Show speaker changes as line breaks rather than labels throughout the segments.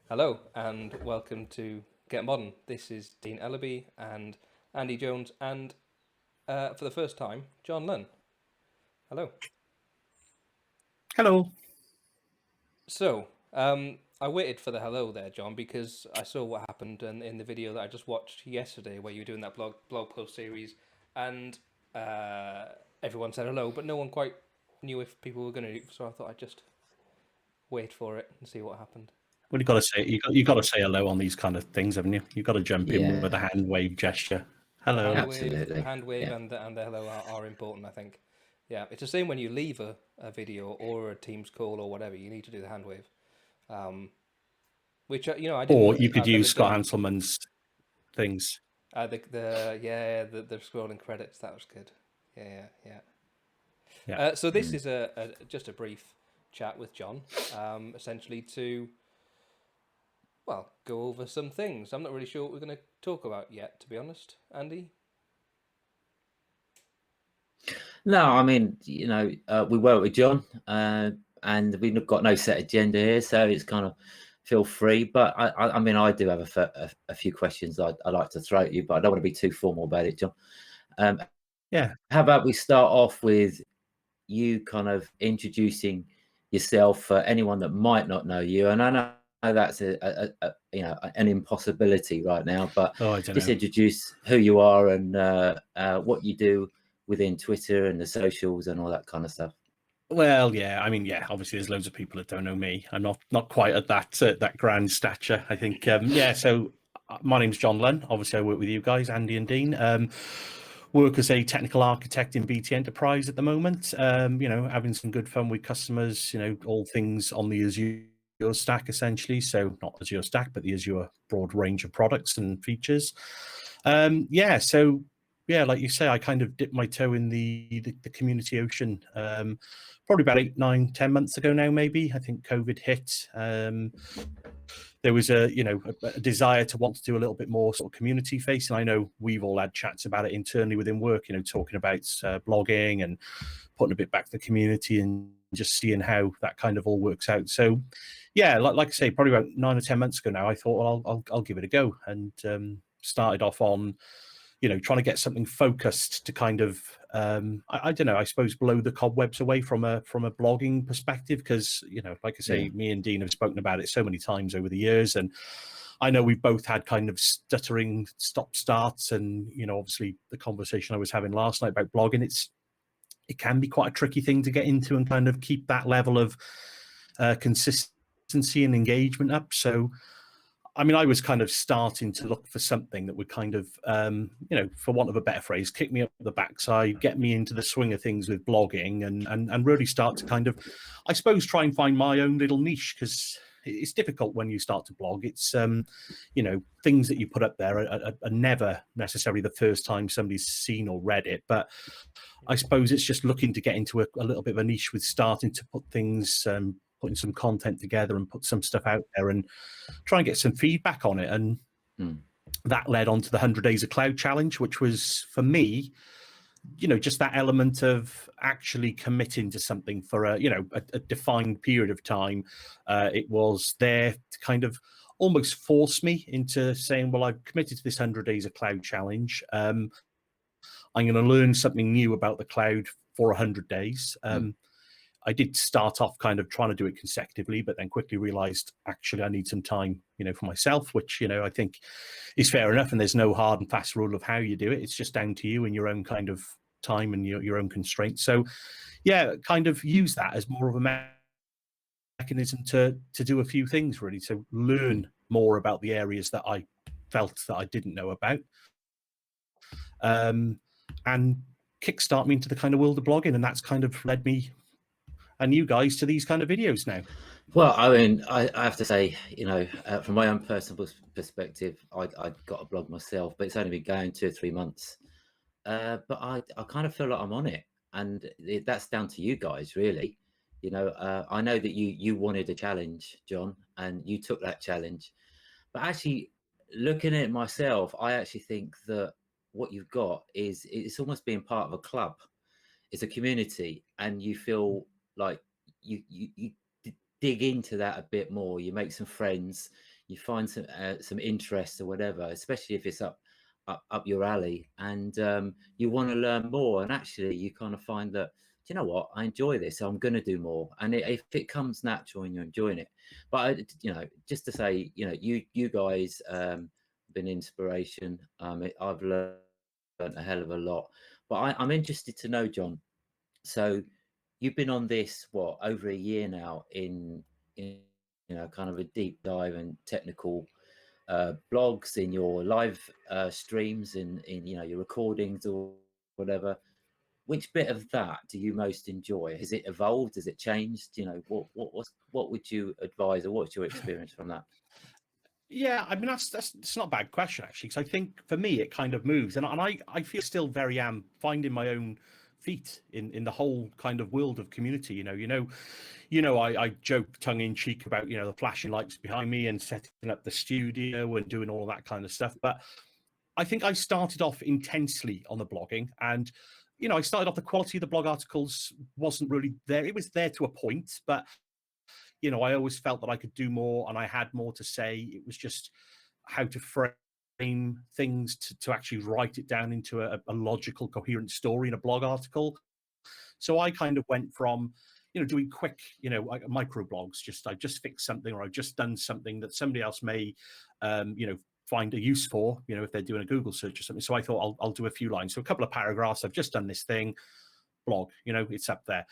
Hello and welcome to Get Modern. This is Dean Ellaby and Andy Jones, and for the first time, John Lunn. Hello.
Hello.
So, I waited for the hello there, John, because I saw what happened in the video that I just watched yesterday, where you were doing that blog post series, and everyone said hello, but no one quite knew if people were going to. So I thought I'd just wait for it and see what happened.
Well, you got to say hello on these kind of things, haven't you? You've got to jump in with a
Yeah,
hand wave gesture.
The
Hello.
absolutely.
hand wave,
Yeah.
and the hello are important. I think. Yeah, it's the same when you leave a video or a Teams call or whatever. You need to do the hand wave, which I
Or
didn't.
you could
I've never
use Scott
done.
Hanselman's things.
The scrolling credits, that was good. Yeah.
Yeah.
So this is just a brief chat with John, essentially to go over some things. I'm not really sure what we're going to talk about yet, to be honest, Andy.
No, I mean, we work with John, and we've got no set agenda here, so it's kind of feel free. But I mean, I do have a few questions I'd like to throw at you, but I don't want to be too formal about it, John. Um,
Yeah.
how about we start off with you kind of introducing yourself for anyone that might not know you? And I know that's an impossibility right now, but
Oh, I don't
just
know.
introduce who you are and what you do within Twitter and the socials and all that kind of stuff.
Well, yeah. I mean, yeah. Obviously, there's loads of people that don't know me. I'm not quite at that grand stature. I think. Yeah. So, my name's John Lunn. Obviously, I work with you guys, Andy and Dean. Work as a technical architect in BT Enterprise at the moment. Having some good fun with customers. All things on the Azure stack essentially. So not Azure stack, but the Azure broad range of products and features. So yeah, like you say, I kind of dipped my toe in the community ocean. Probably about 8, 9, 10 months ago now, maybe. I think COVID hit. There was a desire to want to do a little bit more sort of community facing. I know we've all had chats about it internally within work, talking about blogging and putting a bit back to the community and just seeing how that kind of all works out. So yeah, like I say, probably about 9 or 10 months ago now, I thought, well, I'll give it a go, and started off on trying to get something focused to kind of I don't know, I suppose blow the cobwebs away from a blogging perspective, because like I say,
Yeah.
me and Dean have spoken about it so many times over the years, and I know we've both had kind of stuttering stop starts, and obviously the conversation I was having last night about blogging, it can be quite a tricky thing to get into and kind of keep that level of consistency and engagement up. So I mean, I was kind of starting to look for something that would kind of, for want of a better phrase, kick me up the backside, get me into the swing of things with blogging, and really start to kind of, I suppose, try and find my own little niche, because it's difficult when you start to blog. It's, things that you put up there are never necessarily the first time somebody's seen or read it. But I suppose it's just looking to get into a little bit of a niche with starting to put things, putting some content together and put some stuff out there and try and get some feedback on it. And that led on to the 100 Days of Cloud Challenge, which was, for me, just that element of actually committing to something for a defined period of time. It was there to kind of almost force me into saying, well, I've committed to this 100 Days of Cloud Challenge. I'm going to learn something new about the cloud for 100 days. I did start off kind of trying to do it consecutively, but then quickly realized, actually, I need some time, for myself, which, I think is fair enough. And there's no hard and fast rule of how you do it. It's just down to you and your own kind of time and your own constraints. So yeah, kind of use that as more of a mechanism to do a few things, really, to learn more about the areas that I felt that I didn't know about. And kickstart me into the kind of world of blogging. And that's kind of led me and you guys to these kind of videos now.
Well, I mean, I have to say, from my own personal perspective, I got a blog myself, but it's only been going 2 or 3 months. But I kind of feel like I'm on it, and that's down to you guys, really. I know that you wanted a challenge, John, and you took that challenge. But actually, looking at it myself, I actually think that what you've got is it's almost being part of a club. It's a community, and you feel like you dig into that a bit more. You make some friends. you find some interest or whatever, especially if it's up your alley, and you want to learn more. And actually, you kind of find that, you know what, I enjoy this, so I'm going to do more. And if it comes natural and you're enjoying it, but you know, just to say, you know, you guys been inspiration. I've learned a hell of a lot. But I'm interested to know, John. So you've been on this over a year now in you know, kind of a deep dive and technical blogs, in your live streams, in you know, your recordings or whatever. Which bit of that do you most enjoy? Has it evolved? Has it changed? You know, what would you advise, or what's your experience from that?
Yeah, I mean, that's not a bad question, actually, because I think for me it kind of moves, and I feel still very am finding my own feet in the whole kind of world of community. I joke tongue in cheek about, you know, the flashing lights behind me and setting up the studio and doing all that kind of stuff, but I think I started off intensely on the blogging, and you know, I started off, the quality of the blog articles wasn't really there. It was there to a point, but you know, I always felt that I could do more and I had more to say. It was just how to frame things to actually write it down into a logical, coherent story in a blog article. So I kind of went from, you know, doing quick, you know, like micro blogs, I just fixed something, or I've just done something that somebody else may, you know, find a use for, you know, if they're doing a Google search or something. So I thought I'll do a few lines. So a couple of paragraphs, I've just done this thing, blog, you know, it's up there.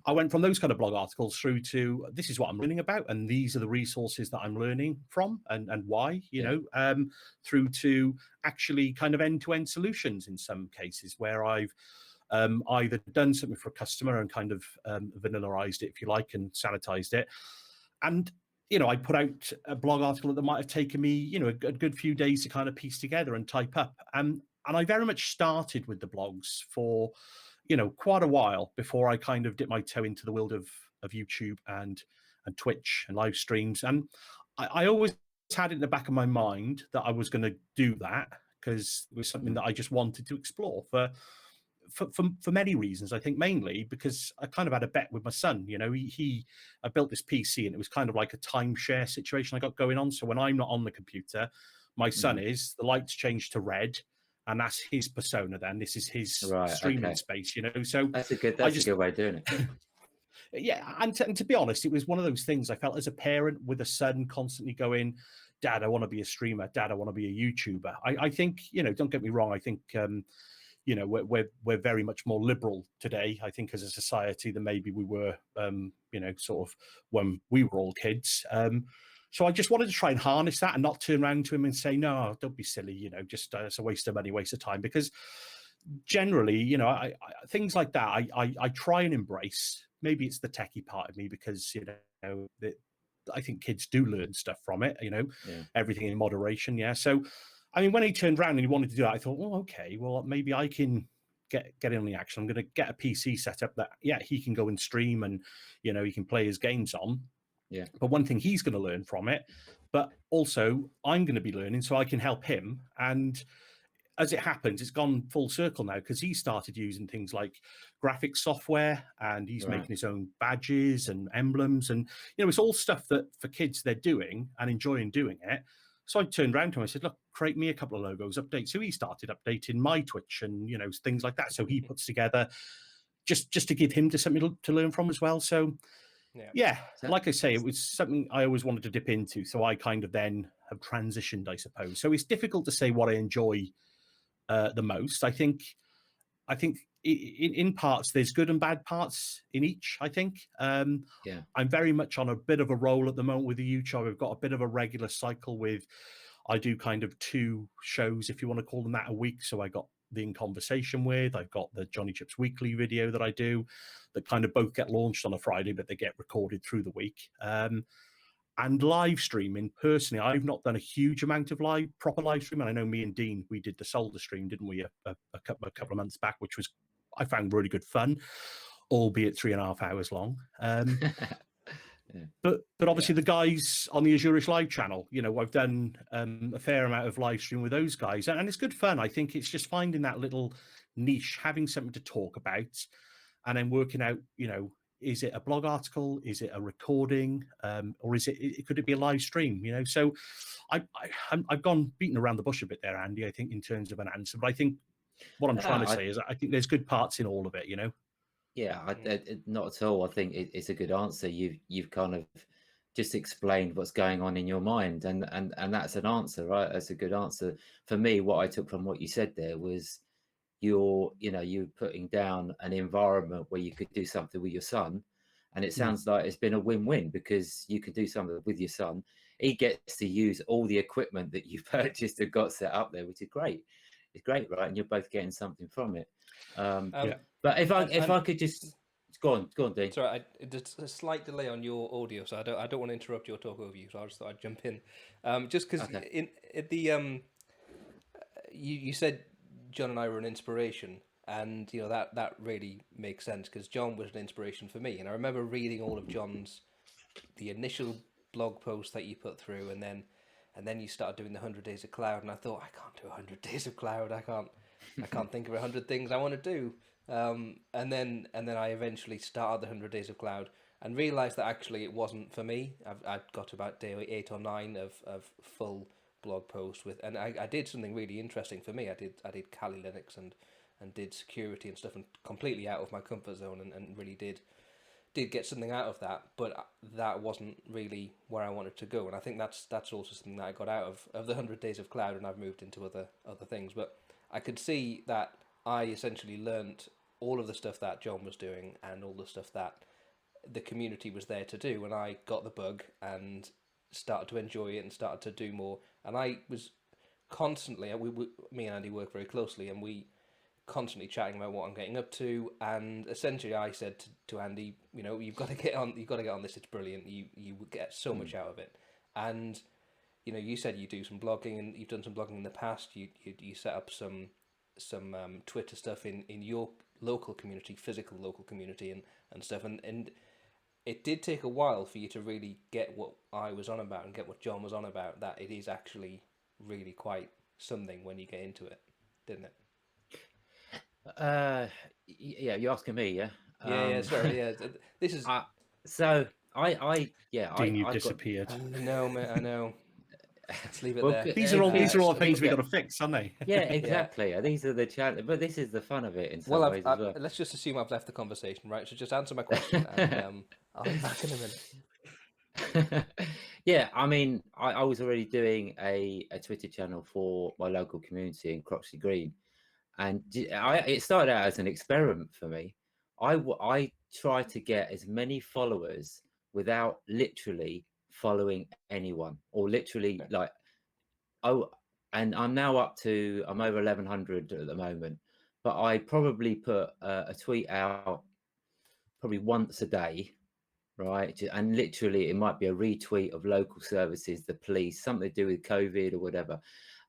I went from those kind of blog articles through to, this is what I'm learning about, and these are the resources that I'm learning from, and why, you know, through to actually kind of end-to-end solutions in some cases, where I've either done something for a customer and kind of vanillaized it, if you like, and sanitized it. And, you know, I put out a blog article that might have taken me, you know, a good few days to kind of piece together and type up. And I very much started with the blogs for, you know, quite a while before I kind of dipped my toe into the world of YouTube and Twitch and live streams. And I always had it in the back of my mind that I was going to do that, because it was something that I just wanted to explore for many reasons. I think mainly because I kind of had a bet with my son. You know, I built this PC, and it was kind of like a timeshare situation I got going on. So when I'm not on the computer, my son is, the lights change to red, and that's his persona. Then this is his streaming space, you know. So
that's a good way of doing it.
Yeah, and to be honest, it was one of those things I felt as a parent with a son constantly going, "Dad, I want to be a streamer. Dad, I want to be a YouTuber." I think, you know, don't get me wrong, I think you know, we're very much more liberal today, I think, as a society than maybe we were, you know, sort of when we were all kids. So I just wanted to try and harness that and not turn around to him and say, "No, don't be silly, you know, just it's a waste of money, waste of time." Because generally, you know, I things like that, I try and embrace. Maybe it's the techie part of me, because, you know, I think kids do learn stuff from it, you know, everything in moderation. Yeah. So, I mean, when he turned around and he wanted to do that, I thought, oh, okay, well, maybe I can get in on the action. I'm going to get a PC set up that, he can go and stream, and, you know, he can play his games on.
Yeah.
But one thing he's going to learn from it, but also I'm going to be learning, so I can help him. And as it happens, it's gone full circle now, because he started using things like graphics software, and he's making his own badges and emblems. And, you know, it's all stuff that for kids they're doing and enjoying doing it. So I turned around to him, I said, "Look, create me a couple of logos, update." So he started updating my Twitch and, you know, things like that. So he puts together just to give him something to learn from as well. So, like I say, it was something I always wanted to dip into. So I kind of then have transitioned, I suppose. So it's difficult to say what I enjoy the most. I think in parts there's good and bad parts in each. I think I'm very much on a bit of a roll at the moment with the YouTube. I've got a bit of a regular cycle with, I do kind of 2 shows, if you want to call them that, a week. So I got the In Conversation with, I've got the Jonnychipz weekly video that I do, that kind of both get launched on a Friday, but they get recorded through the week. And live streaming, personally, I've not done a huge amount of proper live streaming. I know me and Dean, we did the solder stream, didn't we, a couple of months back, which was, I found, really good fun, albeit 3.5 hours long. But obviously the guys on the Azure Live channel, you know, I've done a fair amount of live stream with those guys, and it's good fun. I think it's just finding that little niche, having something to talk about, and then working out, you know, is it a blog article? Is it a recording? Or could it be a live stream? You know, so I've gone beaten around the bush a bit there, Andy, I think, in terms of an answer. But I think what I'm trying to say is I think there's good parts in all of it, you know?
Yeah, not at all. I think it's a good answer. You've kind of just explained what's going on in your mind, and that's an answer, right? That's a good answer. For me, what I took from what you said there was you're putting down an environment where you could do something with your son, and it sounds like it's been a win-win, because you can do something with your son. He gets to use all the equipment that you've purchased and got set up there, which is great. It's great, right? And you're both getting something from it. But if I could just go on, Dean.
Sorry, there's a slight delay on your audio, so I don't want to interrupt your talk over you. So I just thought I'd jump in, just because you said John and I were an inspiration, and you know that really makes sense, because John was an inspiration for me. And I remember reading all of the initial blog posts that you put through, and then you started doing the 100 Days of Cloud, and I thought, I can't do 100 Days of Cloud. I can't think of 100 things I want to do. And then I eventually started the 100 Days of Cloud and realized that actually it wasn't for me. I got to about day 8 or 9 of full blog posts and I did something really interesting for me. I did Kali Linux and did security and stuff, and completely out of my comfort zone, and really did get something out of that, but that wasn't really where I wanted to go. And I think that's also something that I got out of the 100 Days of Cloud, and I've moved into other things. But I could see that I essentially learnt all of the stuff that John was doing and all the stuff that the community was there to do, and I got the bug and started to enjoy it and started to do more. And I was constantly, me and Andy work very closely, and we constantly chatting about what I'm getting up to. And essentially I said to Andy, you know, you've got to get on this, it's brilliant, you would get so much out of it. And you know, you said you do some blogging, and you've done some blogging in the past. You set up some Twitter stuff in your local community, physical local community, and stuff, and it did take a while for you to really get what I was on about and get what John was on about, that it is actually really quite something when you get into it, didn't it?
Yeah, you're asking me, yeah?
Sorry, yeah. This is
so
Dean, you've disappeared.
No, mate, I know. Let's leave it
Well,
there.
These are all things we got to fix, aren't they?
Yeah, exactly. Yeah. These are the challenges, but this is the fun of it in some ways as well.
Let's just assume I've left the conversation, right? So just answer my question, and I'll be back in a minute.
Yeah, I mean, I was already doing a Twitter channel for my local community in Croxley Green, and it started out as an experiment for me. I tried to get as many followers without literally following anyone, or literally and I'm now I'm over 1100 at the moment, but I probably put a tweet out probably once a day, right? And literally it might be a retweet of local services, the police, something to do with COVID or whatever.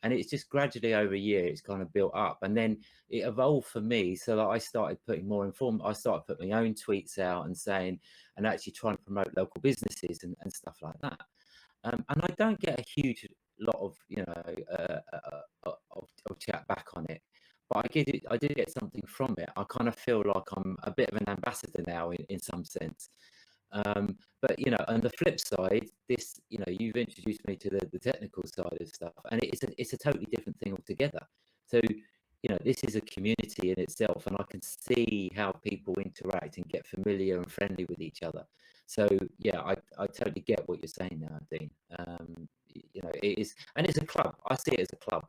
And it's just gradually over a year, it's kind of built up. And then it evolved for me, so that I started putting more I started putting my own tweets out and saying, and actually trying to promote local businesses and stuff like that. And I don't get a huge lot of, of chat back on it, but I do get something from it. I kind of feel like I'm a bit of an ambassador now in some sense. But on the flip side, you've introduced me to the technical side of stuff, and it's a totally different thing altogether. So this is a community in itself, and I can see how people interact and get familiar and friendly with each other. So yeah, I totally get what you're saying now, Dean. It is, and it's a club. I see it as a club,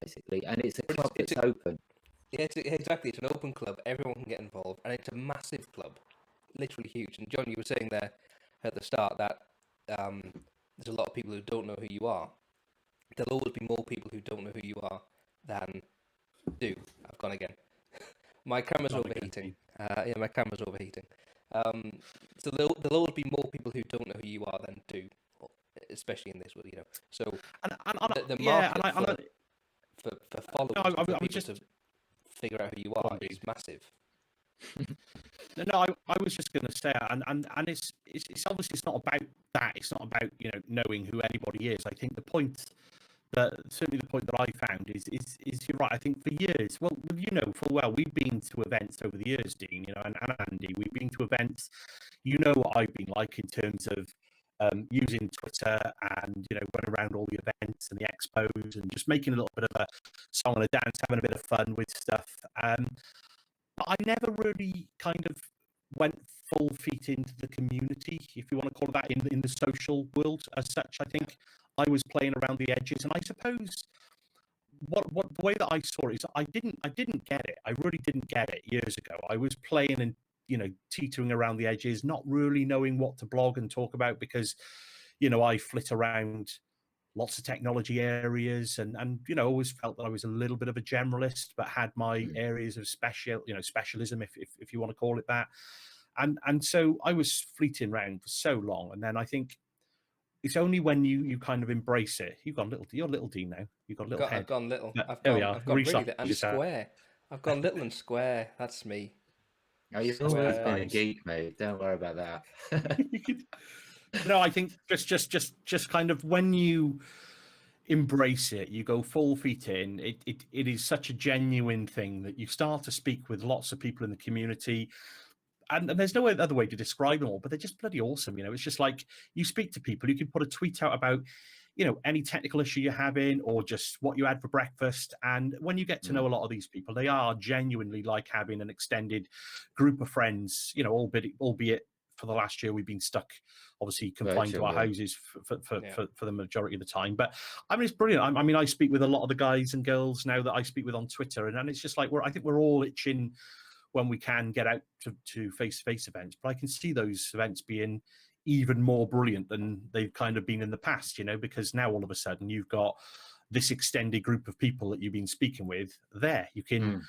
basically, and it's a club that's open.
Yeah, exactly. It's an open club. Everyone can get involved, and it's a massive club, literally huge. And John, you were saying there at the start that there's a lot of people who don't know who you are. There'll always be more people who don't know who you are than do. I've gone again. My camera's overheating. My camera's overheating. So there'll always be more people who don't know who you are than do, especially in this world, So the market for followers, for people to figure out who you are is massive.
No, I was just going to say, and it's obviously, it's not about that. It's not about knowing who anybody is. I think the point that certainly the point that I found is you're right. I think for years, well, you know full well, we've been to events over the years, Dean, you know, and Andy, we've been to events. You know what I've been like in terms of using Twitter and, you know, running around all the events and the expos and just making a little bit of a song and a dance, having a bit of fun with stuff. But I never really kind of went full feet into the community, if you want to call it that, in the social world as such. I think I was playing around the edges, and I suppose what the way that I saw it is I didn't get it. I really didn't get it years ago. I was playing and, you know, teetering around the edges, not really knowing what to blog and talk about because, you know, I flit around lots of technology areas and you know, always felt that I was a little bit of a generalist, but had my areas of specialism, if you want to call it that. And so I was fleeting around for so long, and then I think it's only when you kind of embrace it. You're little D now. You've got a little head.
I've gone little.
There we are.
I've gone really
Resize
and
yourself.
square. I've gone little and square. That's me.
Oh, you've always been a geek, mate. Don't worry about that.
No, I think just kind of when you embrace it, you go full feet in. It is such a genuine thing that you start to speak with lots of people in the community. And there's no other way to describe them all, but they're just bloody awesome. You know, it's just like you speak to people, you can put a tweet out about, you know, any technical issue you're having or just what you had for breakfast. And when you get to know a lot of these people, they are genuinely like having an extended group of friends, you know, albeit for the last year we've been stuck, obviously confined to our houses for the majority of the time. But I mean, it's brilliant. I mean, I speak with a lot of the guys and girls now that I speak with on Twitter, and it's just like I think we're all itching when we can get out to face-to-face events. But I can see those events being even more brilliant than they've kind of been in the past, you know, because now all of a sudden you've got this extended group of people that you've been speaking with there. You can,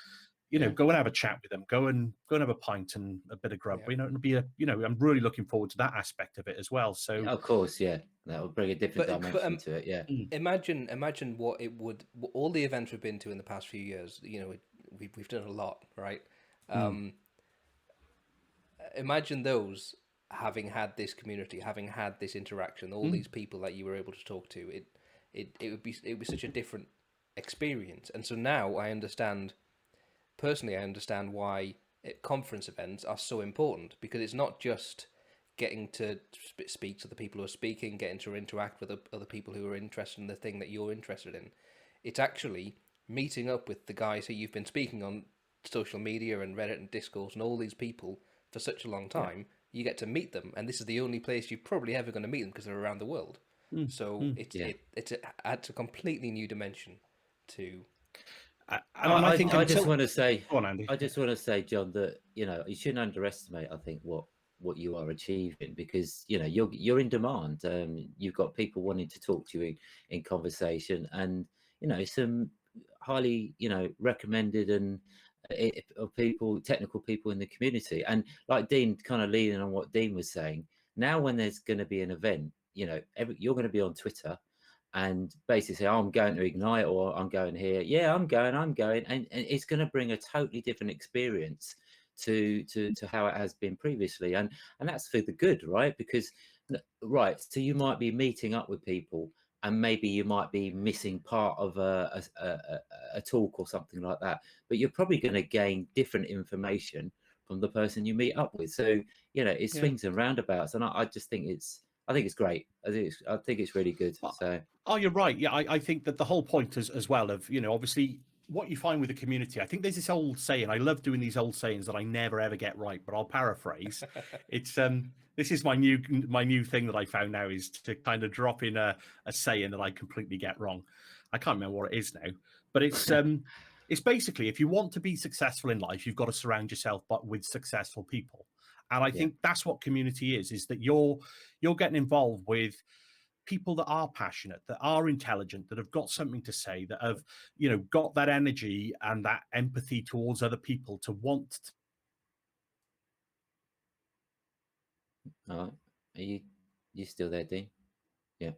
you know, go and have a chat with them, go and have a pint and a bit of grub. You know, it'll be I'm really looking forward to that aspect of it as well. So
of course, that will bring a different dimension to it. Yeah.
Imagine what it would, all the events we've been to in the past few years. You know, we've done a lot, right? Imagine those having had this community, having had this interaction, all these people that you were able to talk to. It would be such a different experience. And so now I understand why conference events are so important, because it's not just getting to speak to the people who are speaking, getting to interact with other people who are interested in the thing that you're interested in. It's actually meeting up with the guys who you've been speaking on social media and Reddit and Discourse and all these people for such a long time. You get to meet them, and this is the only place you're probably ever going to meet them because they're around the world. So it adds a completely new dimension to.
I just want to say,
go on, Andy.
I just want to say, John, that you shouldn't underestimate, I think, what you are achieving, because you're in demand. You've got people wanting to talk to you in conversation, and some highly recommended and of people, technical people in the community. And like Dean, kind of leading on what Dean was saying, now when there's going to be an event, you're going to be on Twitter and basically say, oh, I'm going to Ignite, or I'm going here. Yeah, I'm going. And it's going to bring a totally different experience to how it has been previously. And that's for the good, right? Because, so you might be meeting up with people, and maybe you might be missing part of a talk or something like that, but you're probably going to gain different information from the person you meet up with. So, it swings and roundabouts. And I just think I think it's great. I think it's really good. So,
you're right. Yeah, I think that the whole point as well of, obviously what you find with the community, I think there's this old saying. I love doing these old sayings that I never ever get right, but I'll paraphrase. It's this is my new thing that I found now, is to kind of drop in a saying that I completely get wrong. I can't remember what it is now, but it's it's basically, if you want to be successful in life, you've got to surround yourself with successful people. And I think that's what community is that you're getting involved with people that are passionate, that are intelligent, that have got something to say, that have, got that energy and that empathy towards other people to want to.
All right. Are you still there, Dean? Yeah.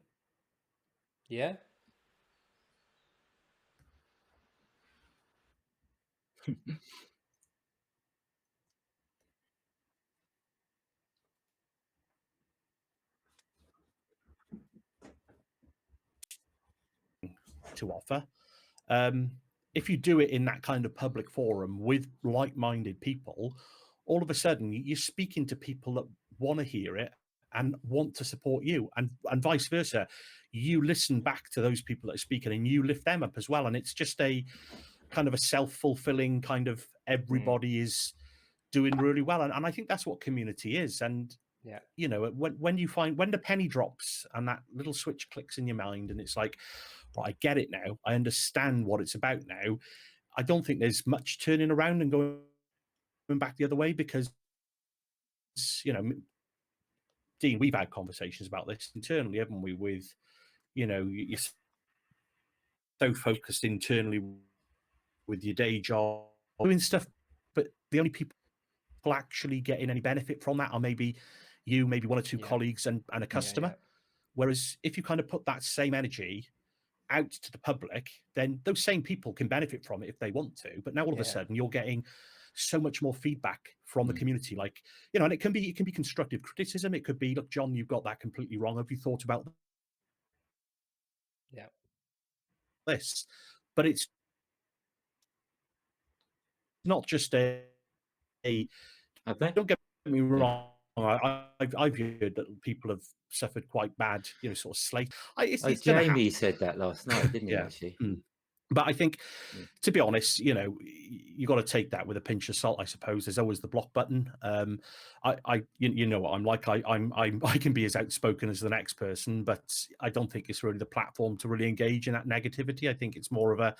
Yeah.
to offer. If you do it in that kind of public forum with like-minded people, all of a sudden you're speaking to people that want to hear it and want to support you, and vice versa. You listen back to those people that are speaking and you lift them up as well. And it's just a kind of a self-fulfilling kind of everybody is doing really well. And I think that's what community is. And
Yeah.
you know, when you find, when the penny drops and that little switch clicks in your mind and it's like, right, I get it now, I understand what it's about now, I don't think there's much turning around and going back the other way, because, you know, Dean, we've had conversations about this internally, haven't we, with, you know, you're so focused internally with your day job doing stuff, but the only people actually getting any benefit from that are maybe you, maybe one or two colleagues and a customer. Whereas if you kind of put that same energy out to the public, then those same people can benefit from it if they want to. But now all of a sudden you're getting so much more feedback from the community, like, you know, and it can be constructive criticism. It could be, look, John, you've got that completely wrong. Have you thought about this? But it's not just a don't get me wrong. I've heard that people have suffered quite bad, you know, sort of slate.
Jamie said that last night, didn't he? Actually,
but I think, to be honest, you know, you got to take that with a pinch of salt. I suppose there's always the block button. You know what I'm like. I can be as outspoken as the next person, but I don't think it's really the platform to really engage in that negativity. I think it's more of a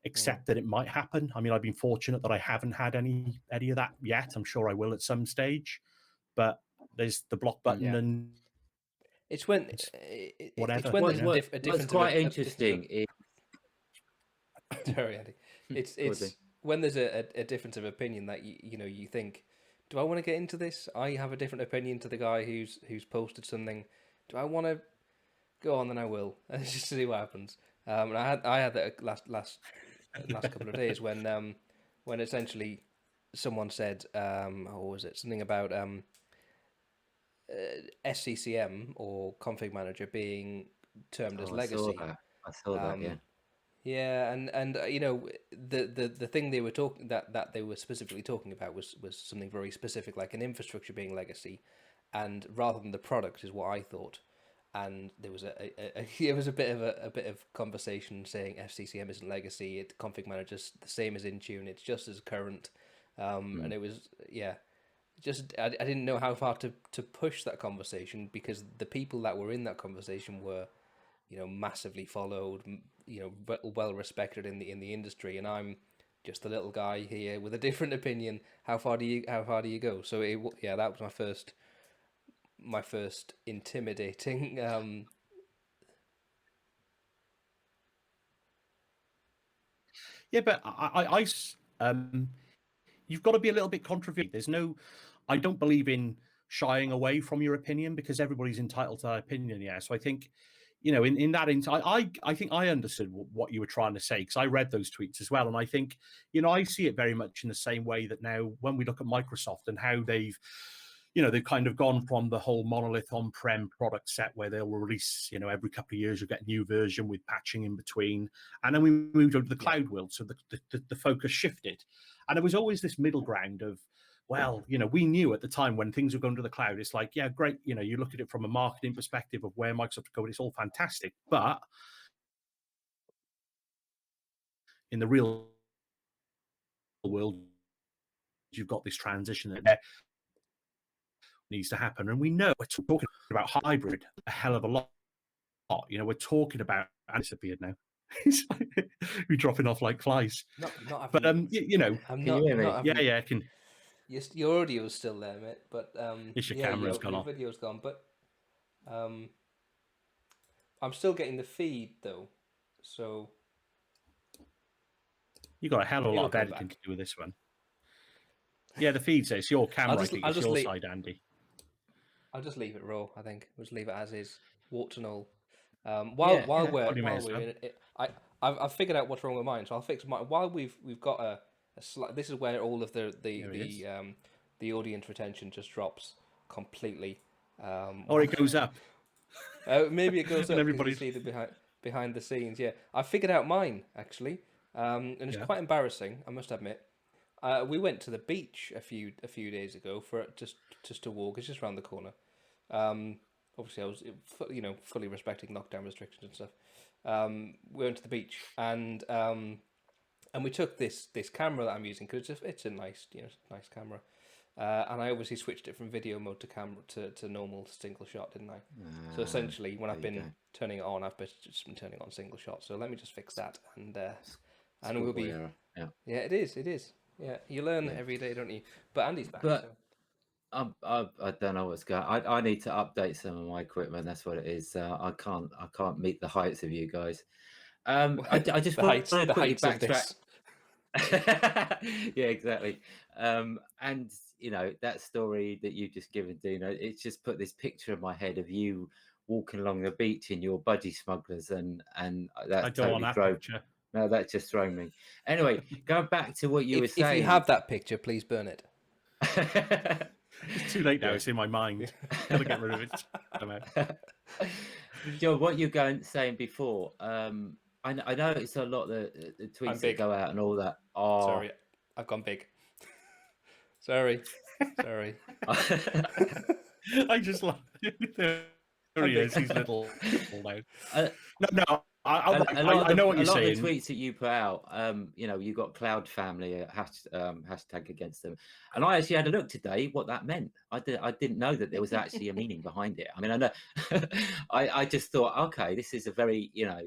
accept that it might happen. I mean, I've been fortunate that I haven't had any of that yet. I'm sure I will at some stage, but there's the block button and
it's when
whatever.
It's when there's a difference.
What's quite interesting is,
sorry, Andy. It's when there's a difference of opinion that you know, you think, do I want to get into this? I have a different opinion to the guy who's posted something. Do I want to go on? Then I will. And just see what happens. And I had that last couple of days when essentially someone said, what was it? Something about SCCM or config manager being termed as legacy.
I saw that. Yeah.
Yeah, and you know, the thing they were talking that they were specifically talking about was something very specific, like an infrastructure being legacy, and rather than the product is what I thought. And there was it was a bit of conversation saying FCCM isn't legacy, config manager's the same as Intune, it's just as current, and it was just I didn't know how far to push that conversation, because the people that were in that conversation were, you know, massively followed, you know, well respected in the industry, and I'm just a little guy here with a different opinion. How far do you go? So that was my first intimidating
but you've got to be a little bit controversial. I don't believe in shying away from your opinion, because everybody's entitled to their opinion. Yeah. So I think, you know, in that, I think I understood what you were trying to say, because I read those tweets as well. And I think, you know, I see it very much in the same way that now when we look at Microsoft and how they've kind of gone from the whole monolith on-prem product set where they'll release, you know, every couple of years you'll get a new version with patching in between. And then we moved over to the cloud world. So the focus shifted. And there was always this middle ground of, well, you know, we knew at the time when things were going to the cloud, it's like, yeah, great. You know, you look at it from a marketing perspective of where Microsoft go, it's all fantastic. But in the real world, you've got this transition that needs to happen. And we know we're talking about hybrid a hell of a lot. You know, we're talking about, and disappeared now. We're dropping off like flies. You know,
can you hear me?
Yeah, I can.
Yes, your audio's still there, mate. But
yes, your camera's gone
your
off.
video's gone. But I'm still getting the feed though, so
you got a hell of a lot of editing to do with this one. Yeah, the feed says your camera. It's your side, Andy.
I'll just leave it raw. I think we'll just leave it as is, warts and all. While we're in it, I've figured out what's wrong with mine, so I'll fix mine. While we've got a this is where all of the audience retention just drops completely.
Or it goes up.
Maybe it goes up.
Everybody
see the behind. behind the scenes. Yeah, I figured out mine actually, and it's
Yeah.
quite embarrassing, I must admit. We went to the beach a few days ago for just to walk. It's just around the corner. Um, Obviously, I was fully respecting lockdown restrictions and stuff. We went to the beach and we took this camera that I'm using because it's a nice nice camera. And I obviously switched it from video mode to normal single shot, didn't I? So essentially, when I've
there you
been
go.
turning it on, I've just been turning on single shot. So let me just fix that, and we'll
Schoolboy
be.
error. Yeah.
Yeah, it is. It is. Yeah, you learn
Yeah.
every day, don't you? But Andy's back.
But
So.
I don't know what's going. I need to update some of my equipment. That's what it is. I can't meet the heights of you guys. I just
the
want
heights
to
the
quickly
heights of
backtrack.
this.
Yeah, exactly. And that story that you've just given, Dino, it's just put this picture in my head of you walking along the beach in your budgie smugglers, and
I
that
don't want
totally
that
drove.
picture.
No, that just thrown me. Anyway, going back to what you were
If you
saying.
have that picture, please burn it.
It's too late now.
Yeah.
It's in my mind. Got to get rid of it somehow.
Joe, what you're saying before, I know it's a lot the
I'm
tweets that
big.
go out and all that. Oh,
Sorry, I've gone big. Sorry.
I just love there he is. He's little now.
a,
No,
a lot
I
of
know
the
what you're saying.
tweets that you put out, you got Cloud Family hashtag against them, and I actually had a look today what that meant. I didn't know that there was actually a meaning behind it. I mean, I know, I just thought, okay, this is a very a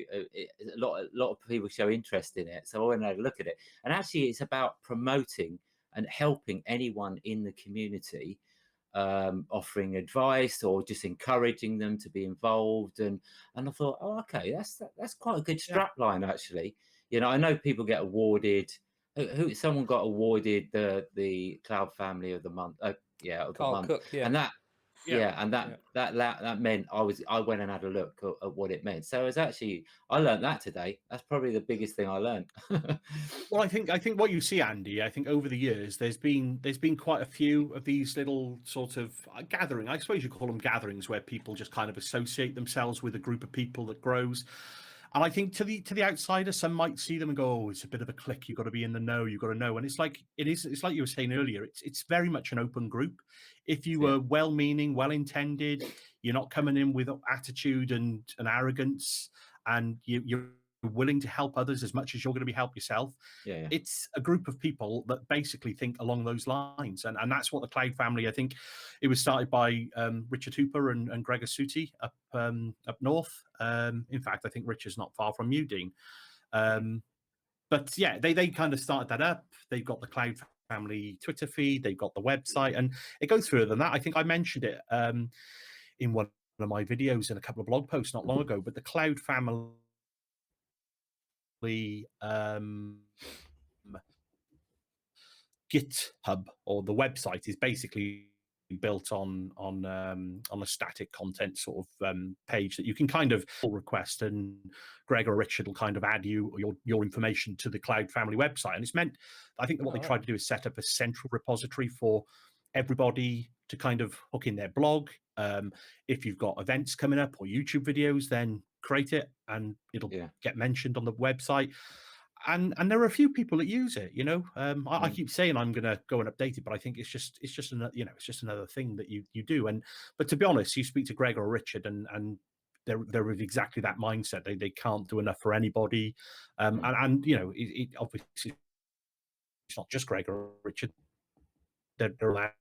lot of people show interest in it, so I went and had a look at it, and actually it's about promoting and helping anyone in the community, offering advice or just encouraging them to be involved, and I thought, oh, okay, that's quite a good strap line actually. I know people get awarded. Someone got awarded the Cloud Family of the Month, of the
Carl
month,
Cook, yeah.
and that.
Yeah.
And that meant I went and had a look at what it meant. So it's actually, I learned that today. That's probably the biggest thing I learned.
Well, I think what you see, Andy, I think over the years there's been quite a few of these little sort of gathering. I suppose you call them gatherings where people just kind of associate themselves with a group of people that grows. And I think to the outsider, some might see them and go, "Oh, it's a bit of a clique. You've got to be in the know. You've got to know." And it's like It's like you were saying earlier. It's very much an open group. If you were well-meaning, well-intended, you're not coming in with attitude and arrogance, and you're willing to help others as much as you're going to be helped yourself.
Yeah.
It's a group of people that basically think along those lines, and that's what the Cloud Family. I think it was started by Richard Hooper and Gregor Suti up north. In fact, I think Richard's not far from you, Dean. But yeah, they kind of started that up. They've got the Cloud Family Twitter feed, they've got the website, and it goes further than that. I think I mentioned it in one of my videos and a couple of blog posts not long ago. But the Cloud Family GitHub, or the website, is basically built on a static content sort of page that you can kind of pull request, and Greg or Richard will kind of add your information to the Cloud Family website. And it's meant, I think that what they tried to do is set up a central repository for everybody to kind of hook in their blog. If you've got events coming up or YouTube videos, then create it and it'll get mentioned on the website. And there are a few people that use it. I keep saying I'm going to go and update it, but I think it's just another, it's just another thing that you do. But to be honest, you speak to Greg or Richard, and they're of exactly that mindset. They can't do enough for anybody, and it obviously it's not just Greg or Richard. They're allowed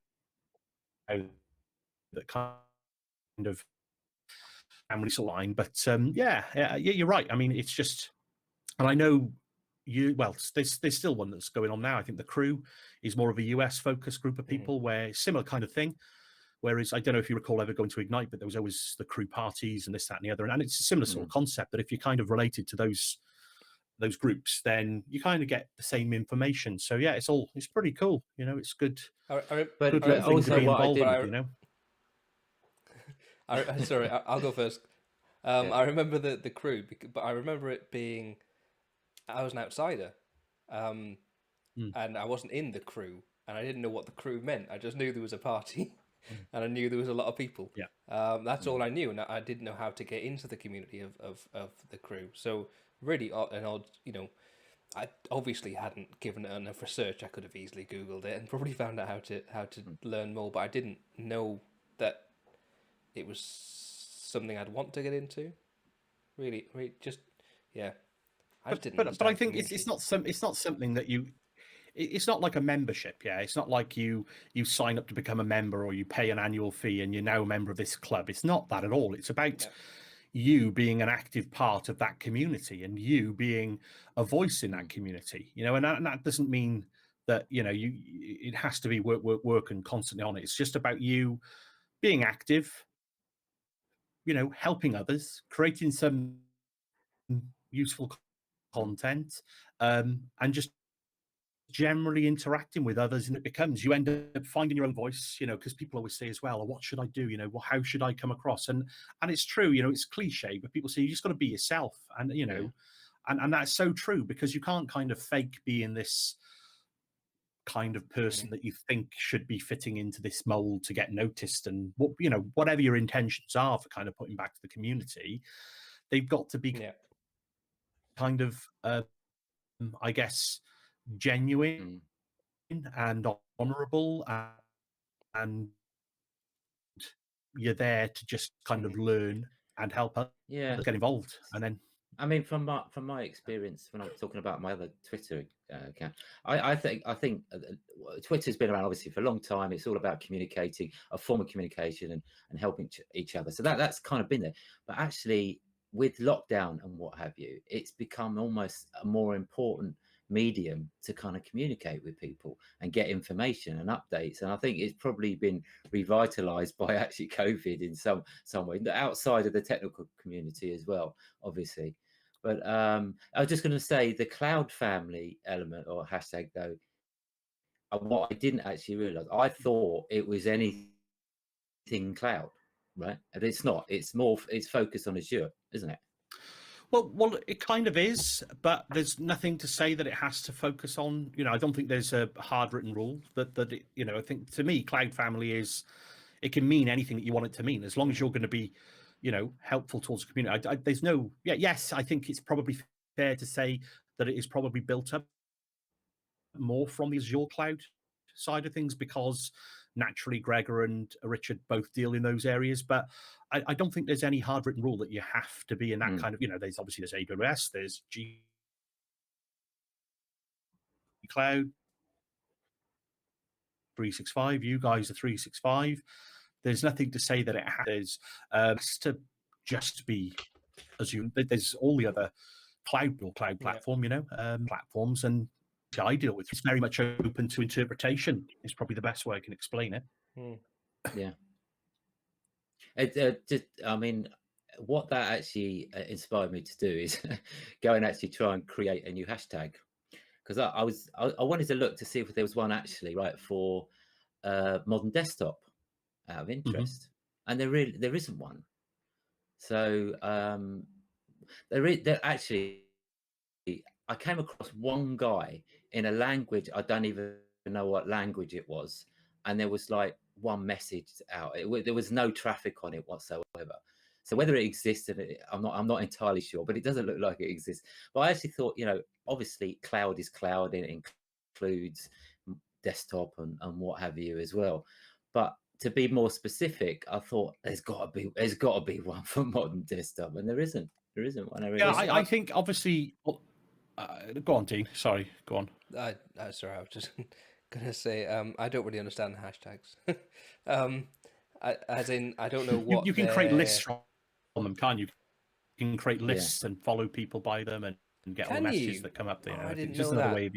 that kind of family line. But you're right. I mean, it's just, and I know. There's still one that's going on now. I think the Crew is more of a US focused group of people, where similar kind of thing. Whereas I don't know if you recall ever going to Ignite, but there was always the Crew parties and this, that, and the other. And it's a similar sort of concept, that if you're kind of related to those groups, then you kind of get the same information. So yeah, it's pretty cool. It's good.
But
good
also
to be
what I
involved
did,
with,
Sorry, I'll go first. I remember the Crew, but I remember it being, I was an outsider, and I wasn't in the Crew, and I didn't know what the Crew meant. I just knew there was a party. and I knew there was a lot of people.
Yeah.
That's all I knew, and I didn't know how to get into the community of the crew. So really an odd, I obviously hadn't given it enough research. I could have easily Googled it and probably found out how to learn more, but I didn't know that it was something I'd want to get into. Really, just yeah. I just didn't
But I
understand
think
community.
it's not something that it's not like a membership. Yeah, it's not like you sign up to become a member or you pay an annual fee and you're now a member of this club. It's not that at all. It's about you being an active part of that community and you being a voice in that community. And that doesn't mean that it has to be work and constantly on it. It's just about you being active, helping others, creating some useful content, and just generally interacting with others. And it becomes, you end up finding your own voice, because people always say as well, what should I do? Well, how should I come across? And it's true, it's cliche, but people say you just got to be yourself. And and that's so true, because you can't kind of fake being this kind of person that you think should be fitting into this mold to get noticed. And whatever your intentions are for kind of putting back to the community, they've got to be kind of I guess genuine and honorable, and you're there to just kind of learn and help others get involved. And then
I mean, from my experience, when I was talking about my other Twitter account, I think Twitter's been around obviously for a long time. It's all about communicating, a form of communication, and helping each other. So that's kind of been there. But actually, with lockdown and what have you, it's become almost a more important medium to kind of communicate with people and get information and updates. And I think it's probably been revitalized by actually COVID in some way, outside of the technical community as well, obviously. But I was just going to say the cloud family element or hashtag though, what I didn't actually realize, I thought it was anything cloud, right? And it's not. It's focused on Azure, isn't it?
Well, it kind of is, but there's nothing to say that it has to focus on. I don't think there's a hard written rule that it, I think to me, cloud family it can mean anything that you want it to mean, as long as you're going to be, helpful towards the community. There's no, yes, I think it's probably fair to say that it is probably built up more from the Azure cloud side of things, because naturally Gregor and Richard both deal in those areas. But I don't think there's any hard written rule that you have to be in that kind of, there's AWS, there's G Cloud 365, you guys are 365. There's nothing to say that it has to just be Azure. There's all the other cloud platform, platforms, and I deal with. It's very much open to interpretation. Is probably the best way I can explain it.
Yeah. I mean, what that actually inspired me to do is go and actually try and create a new hashtag, because I wanted to look to see if there was one actually right for modern desktop out of interest, and there isn't one. So there actually, I came across one guy in a language I don't even know what language it was, and there was like one message out. There was no traffic on it whatsoever. So whether it existed, I'm not entirely sure, but it doesn't look like it exists. But I actually thought, obviously cloud is cloud, and it includes desktop and what have you as well. But to be more specific, I thought there's got to be one for modern desktop, and there isn't one.
I think obviously. Go on, Dean. Sorry, go on.
Sorry, I was just gonna say I don't really understand hashtags. As in, I don't know what
you can create lists from them, can't you? You can create lists and follow people by them and get all the messages that come up there.
I didn't
it's just
know
another
that.
way of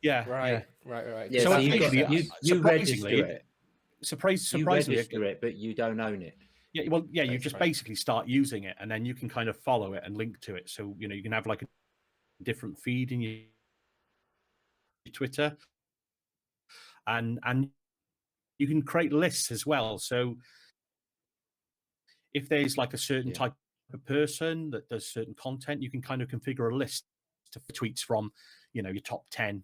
yeah.
Right.
Yeah,
so
you register it.
Surprisingly,
you register it, but you don't own it.
Yeah, well, yeah, you just basically start using it, and then you can kind of follow it and link to it. So you can have like a different feed in your Twitter, and you can create lists as well. So if there's like a certain type of person that does certain content, you can kind of configure a list to tweets from your top 10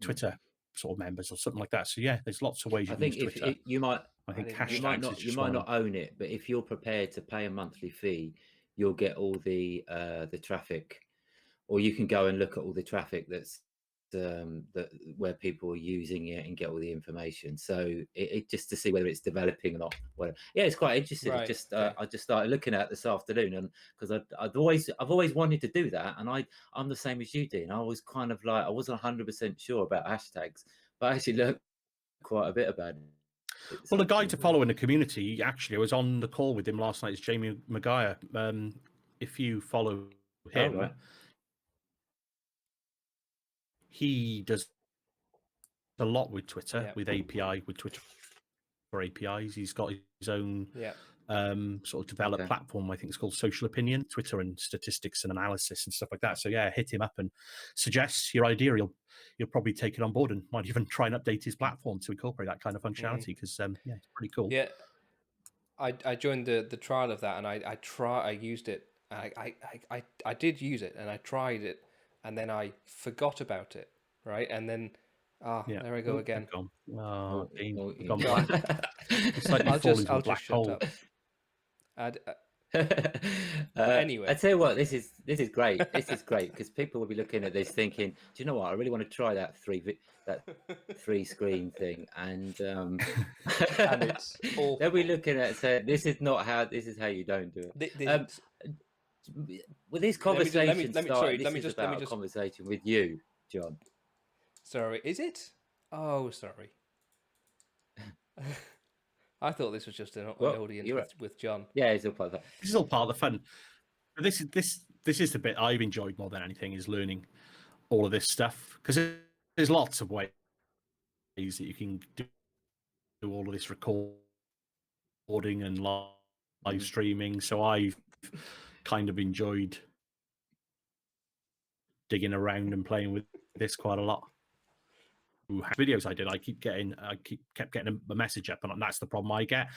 Twitter sort of members or something like that. So yeah, there's lots of ways you can use Twitter. I think
didn't know
You
that.
might
hashtags is
not, you
just
might
one.
not own it, but if you're prepared to pay a monthly fee, you'll get all the traffic, or you can go and look at all the traffic that's where people are using it and get all the information. So it just to see whether it's developing or not. Well, yeah, it's quite interesting.
Right,
Just
okay.
I just started looking at it this afternoon, and because I've always wanted to do that, and I'm the same as you, Dean. I was kind of like I wasn't 100% sure about hashtags, but I actually learned quite a bit about it.
Well, the guy to follow in the community, actually, I was on the call with him last night. Is Jamie Mcguire. If you follow him,
right.
he does a lot with Twitter,
Yeah.
with Twitter for APIs. He's got his own
Yeah.
sort of developed
Okay.
platform. I think it's called Social Opinion, Twitter and statistics and analysis and stuff like that. So yeah, hit him up and suggest your idea. He'll probably take it on board and might even try and update his platform to incorporate that kind of functionality because yeah, it's pretty cool.
Yeah. I joined the trial of that, and I used it. I did use it, and I tried it, and then I forgot about it, right? And then
Yeah.
there I go again.
Gone. Oh, Dean,
Oh,
we've gone
Go on.
black. It's like you
I'll
fall
just
into a
I'll
black
just shut
hole.
up.
Anyway, I
Anyway.
tell you what, this is great. This is great because people will be looking at this thinking, do you know what? I really want to try that three screen thing, and
And it's
they'll be
awful.
looking at saying, this is how you don't do it.
This,
Well, this
let me
conversation
let me
started.
sorry. Let
This
me
is
just
about a conversation with you, John.
Sorry, is it? Oh, sorry. I thought this was just an
Well,
audience
you're
with John.
yeah, it's all part of that.
This is all part of the fun. But this is the bit I've enjoyed more than anything, is learning all of this stuff, because there's lots of ways that you can do all of this recording and live streaming. So I've kind of enjoyed digging around and playing with this quite a lot. Videos I did, I kept getting a message up, and that's the problem I get.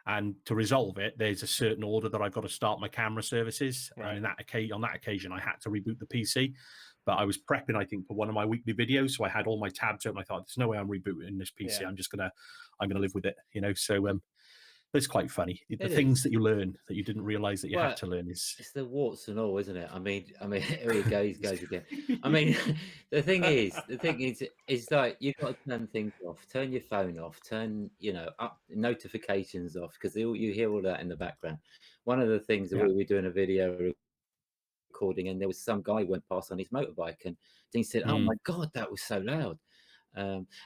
And to resolve it, there's a certain order that I've got to start my camera services.
Right.
And on that occasion, I had to reboot the PC. But I was prepping, I think, for one of my weekly videos, so I had all my tabs open. I thought, there's no way I'm rebooting this PC.
Yeah.
I'm gonna live with it, So it's quite funny. The
It
things
is.
that you learn that you didn't realize that you had to learn is.
It's the warts and all, isn't it? I mean, here he goes again. I mean, the thing is like you've got to turn things off, turn your phone off, turn up notifications off, because you hear all that in the background. One of the things that we were doing a video recording, and there was some guy went past on his motorbike, and Dean said, "Oh my God, that was so loud."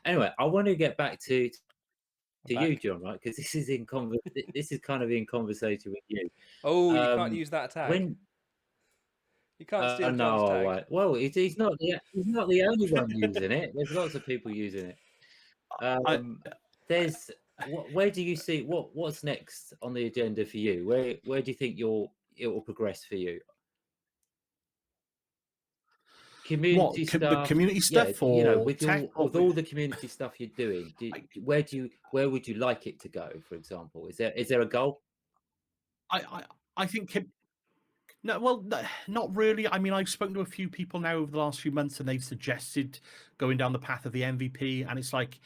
Anyway, I want to get back to you, John, right? Because this is this is kind of in conversation with you.
Oh, you can't use that tag.
When
You can't steal John's
no,
tag.
right. Well, he's not the only one using it. There's lots of people using it. There's where do you see what's next on the agenda for you? Where do you think it will progress for you? Community stuff,
the community stuff, or
with
tech,
all the community stuff you're doing. Where would you like it to go? For example, is there a goal?
I think. No, well, not really. I mean, I've spoken to a few people now over the last few months, and they've suggested going down the path of the MVP, and it's like,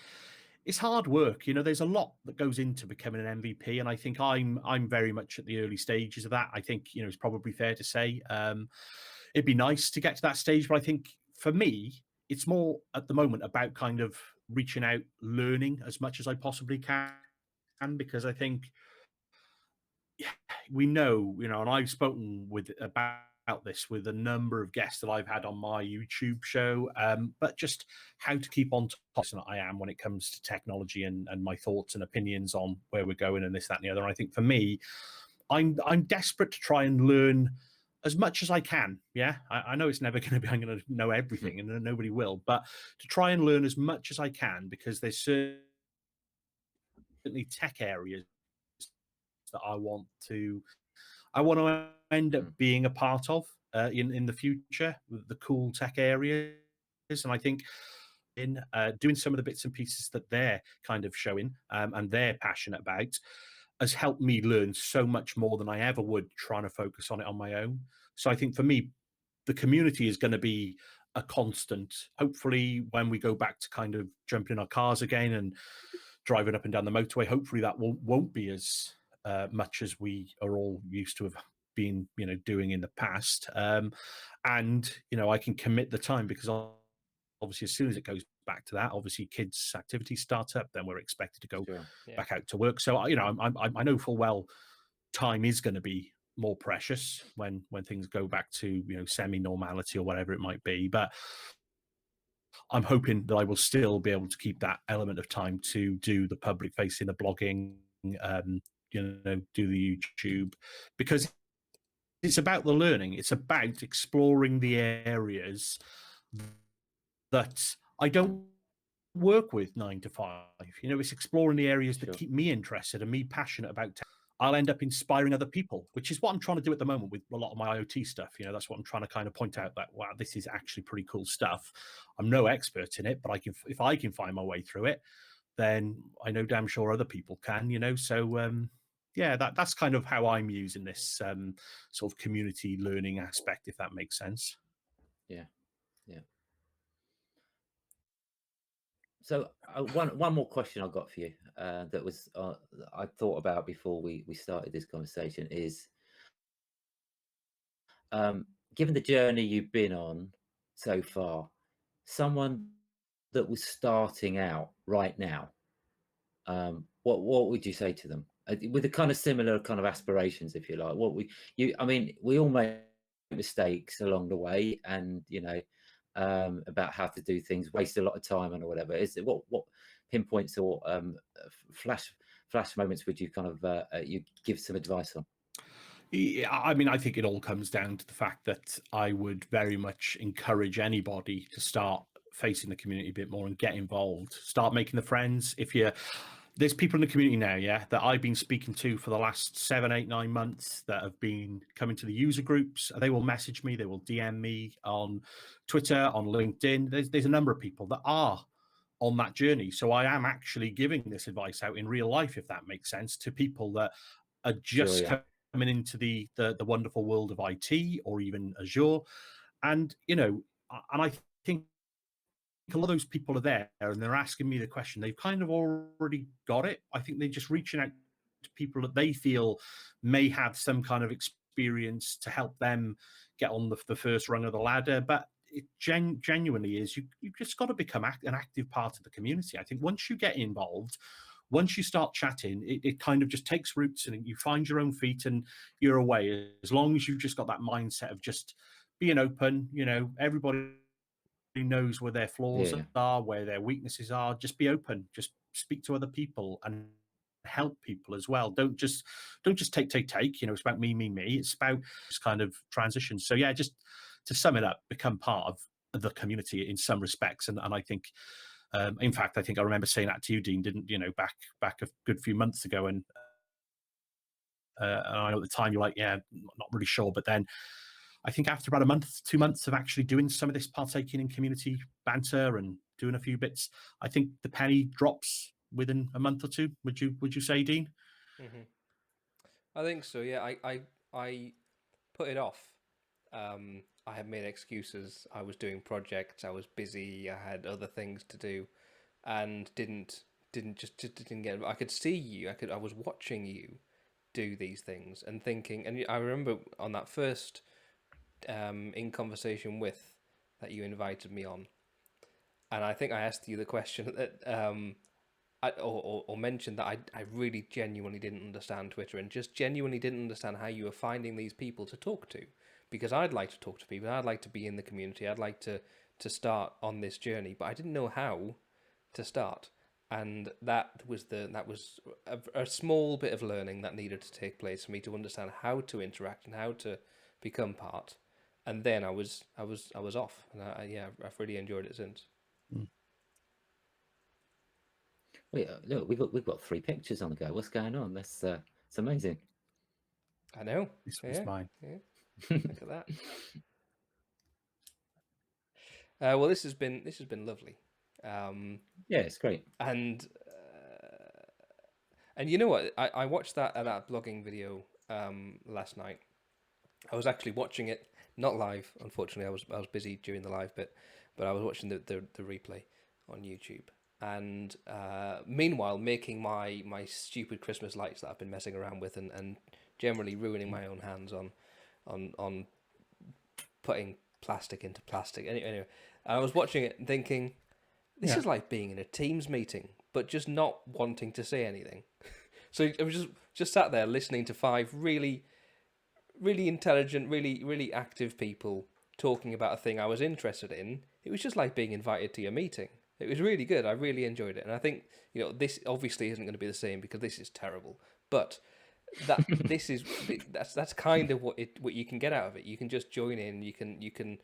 it's hard work. There's a lot that goes into becoming an MVP, and I think I'm very much at the early stages of that. I think it's probably fair to say it'd be nice to get to that stage, but I think for me, it's more at the moment about kind of reaching out, learning as much as I possibly can, because I think we know, and I've spoken about this with a number of guests that I've had on my YouTube show, but just how to keep on top that I am when it comes to technology and my thoughts and opinions on where we're going and this, that, and the other. And I think for me, I'm desperate to try and learn as much as I can. Yeah, I know it's never going to be, I'm going to know everything, and nobody will, but to try and learn as much as I can, because there's certainly tech areas that I want to end up being a part of in the future, with the cool tech areas. And I think in doing some of the bits and pieces that they're kind of showing and they're passionate about has helped me learn so much more than I ever would trying to focus on it on my own. So I think for me, the community is going to be a constant. Hopefully, when we go back to kind of jumping in our cars again and driving up and down the motorway. Hopefully that won't be as much as we are all used to have been, doing in the past. And, I can commit the time, because obviously as soon as it goes back to that, obviously kids' activities start up, then we're expected to go
Sure.
back out to work. So, I know full well time is going to be more precious when things go back to, semi-normality or whatever it might be. But I'm hoping that I will still be able to keep that element of time to do the public facing, the blogging, do the YouTube, because it's about the learning. It's about exploring the areas that I don't work with 9 to 5. It's exploring the areas that keep me interested and me passionate about. I'll end up inspiring other people, which is what I'm trying to do at the moment with a lot of my IoT stuff. That's what I'm trying to kind of point out, that, wow, this is actually pretty cool stuff. I'm no expert in it, but if I can find my way through it, then I know damn sure other people can, So yeah, that's kind of how I'm using this sort of community learning aspect, if that makes sense.
Yeah. So one more question I got for you that was I thought about before we started this conversation is, given the journey you've been on so far, someone that was starting out right now, what would you say to them with the kind of similar kind of aspirations, if you like? We all make mistakes along the way, and about how to do things, waste a lot of time and or whatever. Is it what pinpoints or flash moments would you kind of you give some advice on?
Yeah, I think it all comes down to the fact that I would very much encourage anybody to start facing the community a bit more and get involved. Start making the friends. There's people in the community now, that I've been speaking to for the last 7, 8, 9 months that have been coming to the user groups. They will message me, they will DM me on Twitter, on LinkedIn. There's a number of people that are on that journey. So I am actually giving this advice out in real life, if that makes sense, to people that are just coming into the wonderful world of IT or even Azure. And, and I think a lot of those people are there and they're asking me the question. They've kind of already got it. I think they're just reaching out to people that they feel may have some kind of experience to help them get on the first rung of the ladder. But it genuinely is, you've just got to become an active part of the community. I think once you get involved, once you start chatting, it kind of just takes roots and you find your own feet and you're away. As long as you've just got that mindset of just being open, everybody knows where their flaws are, where their weaknesses are. Just be open, just speak to other people and help people as well. Don't just take. It's about me. It's about this kind of transition. So yeah, just to sum it up, become part of the community in some respects. And I think, in fact, I think I remember saying that to you, Dean, didn't back a good few months ago. And I know at the time you're like, yeah, not really sure. But then I think after about a month, 2 months of actually doing some of this, partaking in community banter and doing a few bits, I think the penny drops within a month or two. Would you say, Dean?
Mm-hmm. I think so. Yeah, I put it off. I had made excuses. I was doing projects. I was busy. I had other things to do, and didn't get. I could see you. I was watching you do these things and thinking. And I remember on that first in conversation with that you invited me on, and I think I asked you the question that or mentioned that I really genuinely didn't understand Twitter and just genuinely didn't understand how you were finding these people to talk to, because I'd like to talk to people, I'd like to be in the community, I'd like to start on this journey, but I didn't know how to start. And that was a small bit of learning that needed to take place for me to understand how to interact and how to become part. And then I was off, and I've really enjoyed it since.
Wait, look, we've got 3 pictures on the go. What's going on? That's it's amazing.
I know.
This was mine.
Yeah. Look at that. Well, this has been lovely.
Yeah, it's great.
And you know what? I watched that blogging video last night. I was actually watching it, not live, unfortunately. I was busy during the live bit, but I was watching the replay on YouTube. and meanwhile making my stupid Christmas lights that I've been messing around with, and generally ruining my own hands on putting plastic into plastic. Anyway, I was watching it and thinking, this is like being in a Teams meeting, but just not wanting to say anything. So I was just sat there listening to five really, really intelligent, really active people talking about a thing I was interested in. It was just like being invited to your meeting. It was really good. I really enjoyed it, and I think this obviously isn't going to be the same because this is terrible. But that's kind of what you can get out of it. You can just join in. You can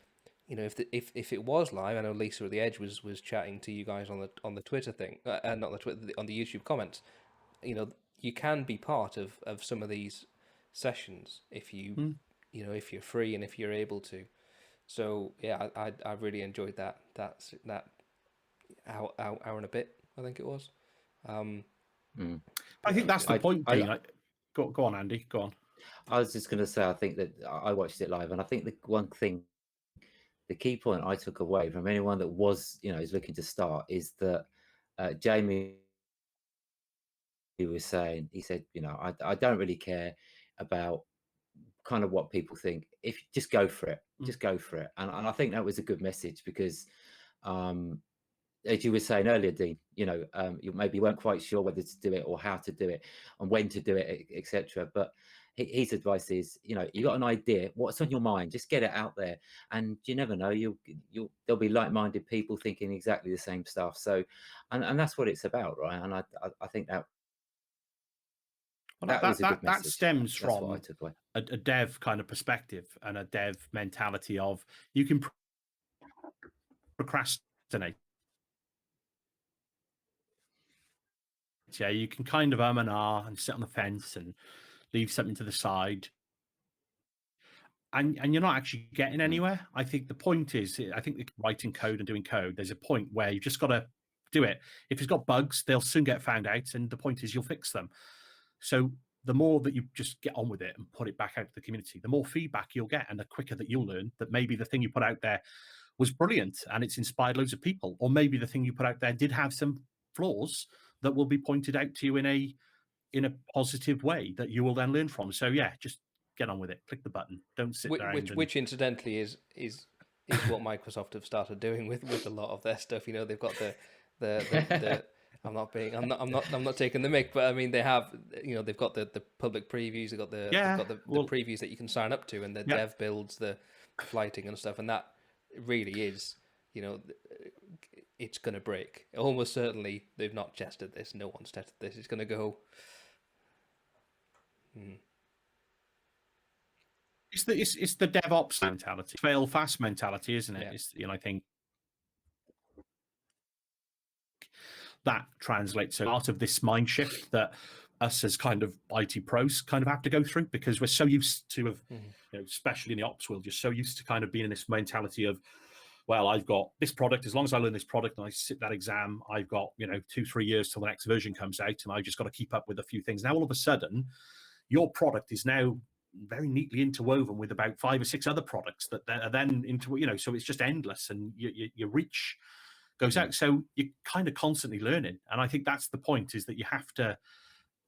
if it was live. I know Lisa at the Edge was chatting to you guys on the Twitter thing, not the Twitter, on the YouTube comments. You can be part of some of these sessions if if you're free and if you're able to. So yeah, I really enjoyed that hour and a bit, I think it was.
I think that's the point, Dean. Go on, Andy. Go on.
I was just going to say, I think that I watched it live, and I think the one thing, the key point I took away from anyone that was, is looking to start, is that Jamie was saying, he said, I don't really care about kind of what people think. If just go for it, just go for it. And I think that was a good message because, as you were saying earlier, Dean, you maybe weren't quite sure whether to do it or how to do it and when to do it, etc. But his advice is, you got an idea, what's on your mind, just get it out there, and you never know, there'll be like-minded people thinking exactly the same stuff. So, and that's what it's about, right? And I think that.
Well, that stems from a dev kind of perspective and a dev mentality of you can procrastinate. Yeah, you can kind of and ah and sit on the fence and leave something to the side. And you're not actually getting anywhere. I think the point is, I think writing code and doing code, there's a point where you've just got to do it. If it's got bugs, they'll soon get found out. And the point is you'll fix them. So the more that you just get on with it and put it back out to the community, the more feedback you'll get and the quicker that you'll learn that maybe the thing you put out there was brilliant and it's inspired loads of people. Or maybe the thing you put out there did have some flaws that will be pointed out to you in a positive way that you will then learn from. So yeah, just get on with it. Click the button. Don't sit there.
Which incidentally is what Microsoft have started doing with a lot of their stuff. They've got the I'm not taking the mic, but I mean they have they've got the public previews, they've got the previews that you can sign up to, and the dev builds, the flighting and stuff, and that really is it's going to break. Almost certainly they've not tested this. No one's tested this. It's going to go.
It's the DevOps mentality, fail fast mentality, isn't it? Yeah. It's, I think that translates to part of this mind shift that us as kind of IT pros kind of have to go through, because we're so used to especially in the ops world, you're so used to kind of being in this mentality of, well, I've got this product, as long as I learn this product and I sit that exam, I've got 2-3 years till the next version comes out, and I just got to keep up with a few things. Now all of a sudden your product is now very neatly interwoven with about 5 or 6 other products that are then into, so it's just endless, and your reach goes out. So you're kind of constantly learning. And I think that's the point, is that you have to,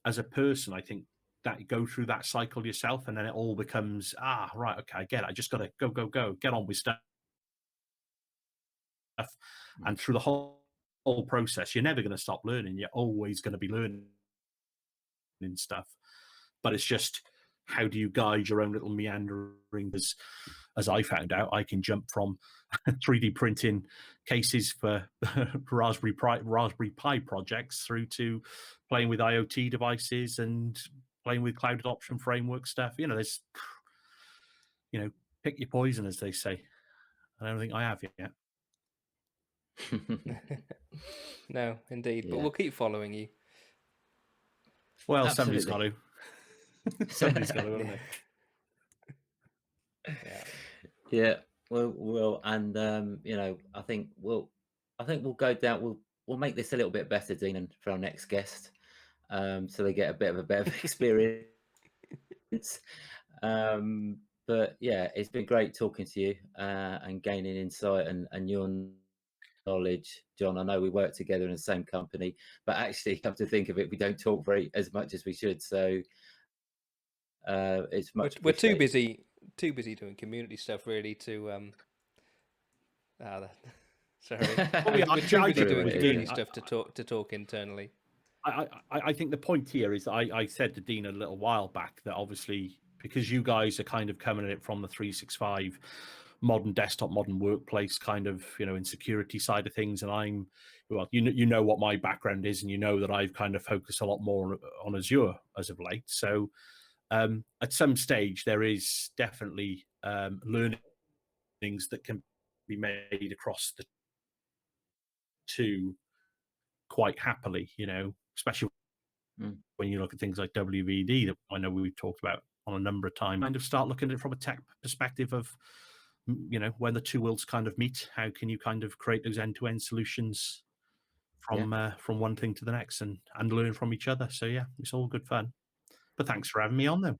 as a person, I think that you go through that cycle yourself, and then it all becomes, right, okay, I get it. I just got to go, get on with stuff. And through the whole process, you're never going to stop learning. You're always going to be learning stuff. But it's just, how do you guide your own little meandering? As I found out, I can jump from 3D printing cases for Raspberry Pi projects through to playing with IoT devices and playing with cloud adoption framework stuff. There's, pick your poison, as they say. I don't think I have yet.
No, indeed. Yeah. But we'll keep following you.
Well, Absolutely. Somebody's got to. Somebody's got to, haven't
they? Yeah. Well, and I think we'll go down. We'll make this a little bit better, Dean, for our next guest, so they get a bit of a better experience. But yeah, it's been great talking to you and gaining insight and your knowledge, John. I know we work together in the same company, but actually, come to think of it, we don't talk as much as we should. So it's much.
We're too busy doing community stuff really to sorry. We're too busy doing community stuff to talk internally.
I think the point here is I said to Dean a little while back that obviously because you guys are kind of coming at it from the 365 modern desktop, modern workplace kind of, in security side of things, and I'm, well, you know what my background is, and you know that I've kind of focused a lot more on Azure as of late. So at some stage there is definitely learnings that can be made across the two quite happily, especially when you look at things like WVD that I know we've talked about on a number of times. Kind of start looking at it from a tech perspective of, when the two worlds kind of meet, how can you kind of create those end-to-end solutions from one thing to the next and learn from each other. So yeah, it's all good fun. But thanks for having me on though.